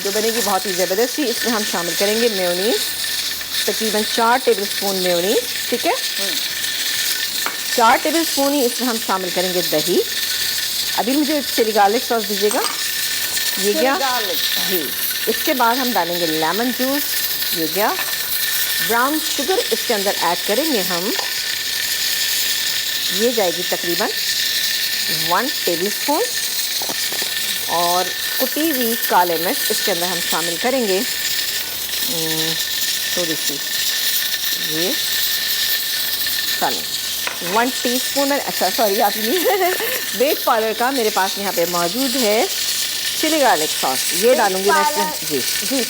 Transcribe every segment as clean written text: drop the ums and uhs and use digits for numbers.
जो बनेगी बहुत ही ज़बरदस्त। इसमें हम शामिल करेंगे मेयोनीज़, तकरीबन 4 टेबलस्पून मेयोनीज़, ठीक है। 4 टेबलस्पून ही इसमें हम शामिल करेंगे दही। अभी मुझे चिली गार्लिक सॉस दीजिएगा, ये क्या जी। इसके बाद हम डालेंगे लेमन जूस, ये क्या। ब्राउन शुगर इसके अंदर ऐड करेंगे हम, ये जाएगी तकरीबन 1 टेबलस्पून। और कुटी हुई काले मिर्च इसके अंदर हम शामिल करेंगे थोड़ी सी, ये चलें 1 टीस्पून। अच्छा सॉरी आप बेक पाउडर का मेरे पास यहाँ पे मौजूद है चिली गार्लिक सॉस, ये डालूंगी मैं इसमें जी जी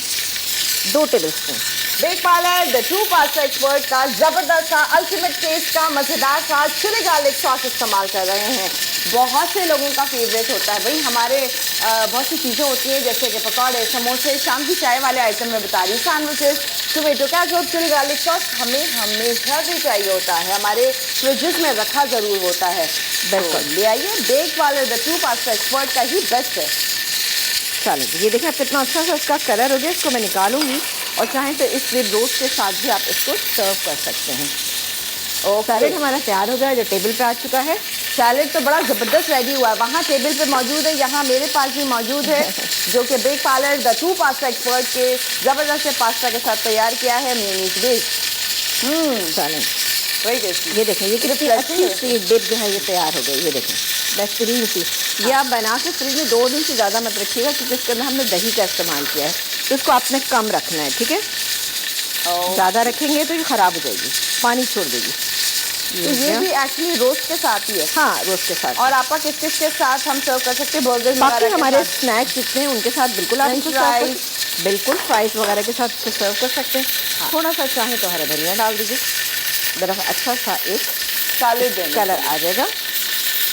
2 tablespoon. Bake parlour the true pasta expert का ज़बरदस्त सा अल्टीमेट टेस्ट का मज़ेदार सा चिली गार्लिक सॉस इस्तेमाल कर रहे हैं। बहुत से लोगों का फेवरेट होता है भाई, हमारे बहुत सी चीज़ें होती हैं जैसे कि पकौड़े, समोसे, शाम की चाय वाले आइटम में बता रही, sandwiches, tomato ketchup, chilli garlic sauce हमें हमेशा भी चाहिए होता है, हमारे फ्रिजेस में रखा ज़रूर होता है। बिल्कुल ले आइए, bake parlour the true pasta expert का ही बेस्ट है। चलें ये देखें कितना अच्छा सा इसका कलर हो गया। इसको मैं निकालूंगी और चाहें तो इस रिब रोस्ट के साथ भी आप इसको सर्व कर सकते हैं। और सैलेड हमारा तैयार हो गया है, जो टेबल पे आ चुका है। सैलेड तो बड़ा ज़बरदस्त रेडी हुआ है, वहाँ टेबल पे मौजूद है, यहाँ मेरे पास भी मौजूद है जो कि bake parlour the true pasta expert के ज़बरदस्त पास्ता के साथ तैयार किया है मेयोनीज बेस। चलें वही टेस्टी। ये देखें, ये कितनी अच्छी सी डिप जो है ये तैयार हो गई, ये देखें बेहतरीन सी। ये आप बना के फ्रिज में 2 दिन से ज़्यादा मत रखिएगा, क्योंकि इसके अंदर हमने दही का इस्तेमाल किया है, तो इसको आपने कम रखना है, ठीक है। ज़्यादा रखेंगे तो ये ख़राब हो जाएगी, पानी छोड़ देगी। तो ये भी एक्चुअली रोस्ट के साथ ही है। हाँ, रोस्ट के साथ। और आपका किस किस के साथ हम सर्व कर सकते हैं? बर्गर बाकी हमारे स्नैक्स जितने हैं उनके साथ बिल्कुल आप इसको फ्राइज, बिल्कुल फ्राइज वगैरह के साथ इसको सर्व कर सकते हैं। थोड़ा सा चाहें तो हरा धनिया डाल दीजिए, ज़रा अच्छा सा एक सैलेड कलर आ जाएगा।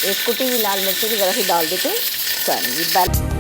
एक कुटी हुई लाल मिर्च की ज़रा सी डाल देते हैं। चलिए